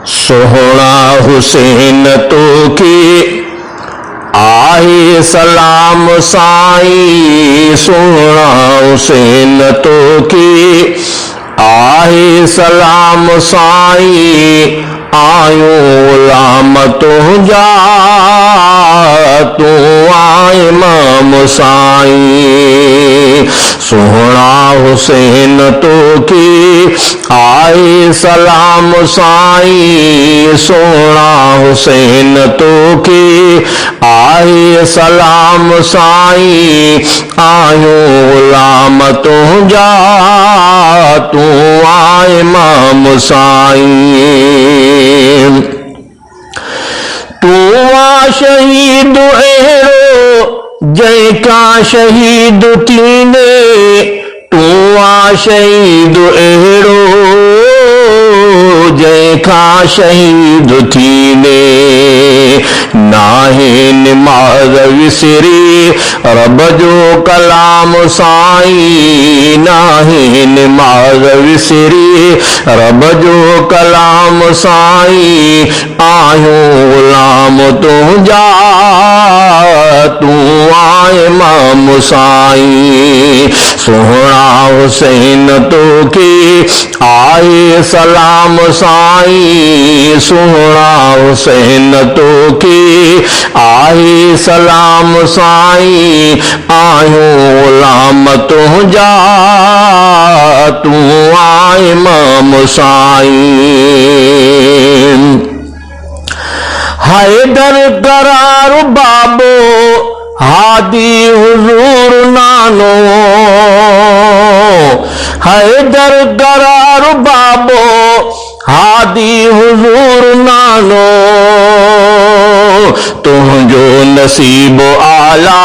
सोहना हुसैन तो की आहे सलाम साईं। सोहना हुसैन तो की आहे सलाम साईं। आयो गुलाम तुझा तू आए इमाम साईं। सोहना हुसैन तो की आए सलाम साईं। सोहना हुसैन तो की आए सलाम साईं। आयो गुलाम तुझा तू आए इमाम साईं। तू आ शहीद अहिड़ो जंहिंका शहीद थींदे। तू आ शहीद अहिड़ो जंहिंका शहीद थींदे। नाहे निमाज़ विसरी रब जो कलाम साईं। नाहे निमाज़ विसरी रब जो कलाम साईं। आयो गुलाम तुझा तू आए इमाम साईं। सोहना हुसैन तो की आए सलाम साईं। सोहना हुसैन तो की आए सलाम साईं। आयो गुलाम तुझा तू आए इमाम साईं। हैदर करार बाबो हादी हुजूर नानो। हैदर करार बाबो हादी हुजूर नानो। तुझो नसीब आला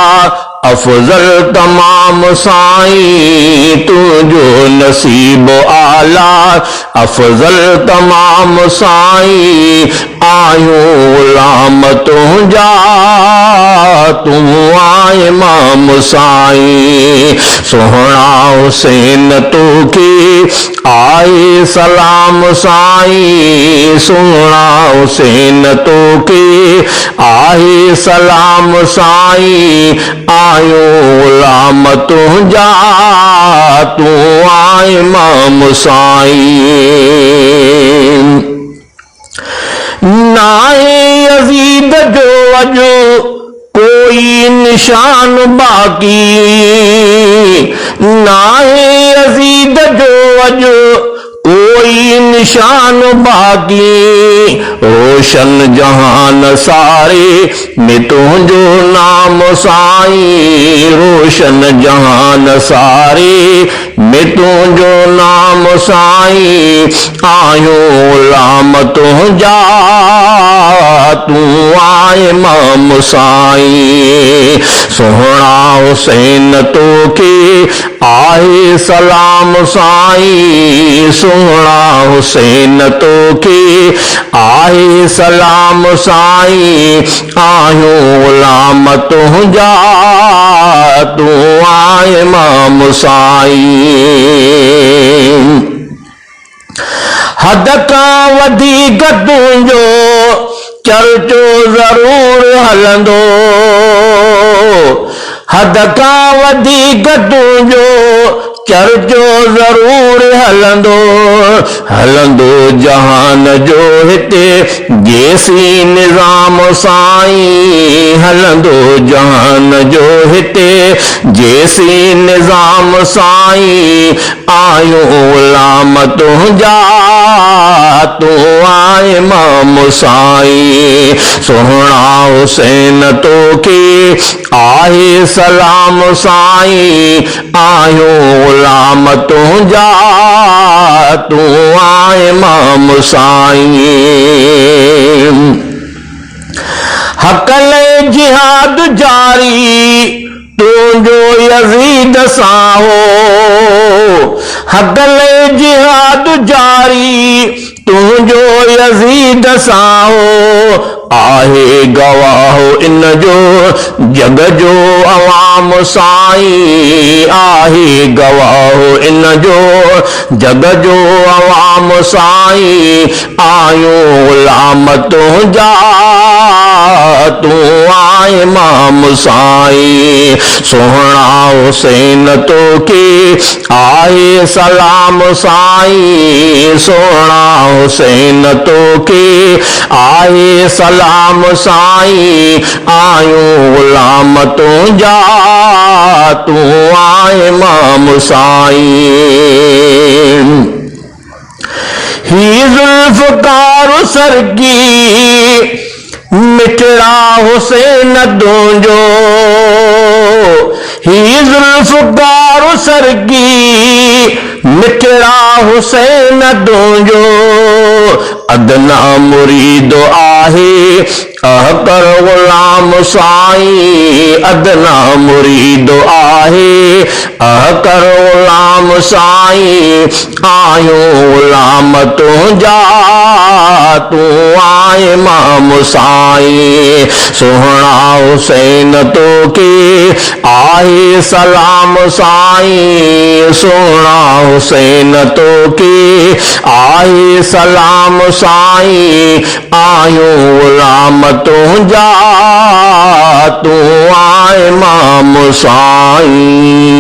अफजल तमाम साईं। तुझो नसीब आला अफजल तमाम साईं। आयो गुलाम तुझा तू आए इमाम साईं। सोहना हुसैन तो की आए सलाम साईं। सोहना हुसैन तो की आए सलाम साईं। आयो गुलाम तुझा तू आए इमाम साईं। नाहे यजीद जो अजो कोई निशान बाकी। नाहे यजीद जो अजो कोई निशान बाकी। रोशन जहान सारे में तुझो नाम साईं। रोशन जहान सारे में तुझो नाम साईं। आयो गुलाम तुझा तू आए इमाम साईं। सोहना हुसैन तो की आए सलाम साईं। सोहना हुसैन तो की आए सलाम साईं। आयो गुलाम तुझा तू आए इमाम साईं। हद का वधीक तुझो चर्चो जरूर हलंदो। हद का वधीक तुझो चर्चो जरूर हलंदो। हलंदो जहान जो हिते जेसी निज़ाम साईं। हलंदो जहान जो हिते जेसी निज़ाम साईं। आयो गुलाम तुझा तू आए इमाम साईं। सोहना हुसैन तो की आए सलाम साईं। आयो गुलाम तुझा तू आए इमाम साईं। हकले जिहाद जारी तुझो यजीद सां हो। हकले जिहाद जारी तुझो यजीद सां हो। आहे गवाह इन जो जग जो अवाम साईं आहे गवाह इन जो जग जो अवाम साईं आयूं ग़ुलाम तुंहिंजा तू आए इमाम साईं सोहणा हुसैन तोखे आए सलाम साईं सोहणा हुसैन तोखे आए सलाम साईं आयूं ग़ुलाम तुंहिंजा तू आए इमाम साईं ही ज़ुल्फ़कार सरगी मिठड़ा हुसैन तुंहिंजो ही ज़ुल्फ़कार सरगी मिठड़ा हुसैन तुंहिंजो अदना मुरीद आहे अहकर ग़ुलाम साईं अदना मुरीद आहे अहकर ग़ुलाम साईं आयूं ग़ुलाम तुंहिंजा तू आए इमाम साईं सोहणा हुसैन तोखे आहे सलाम साईं सोहणा हुसैन तोखे आहे सलाम साईं आयूं ग़ुलाम तुंहिंजा तू आए इमाम साईं।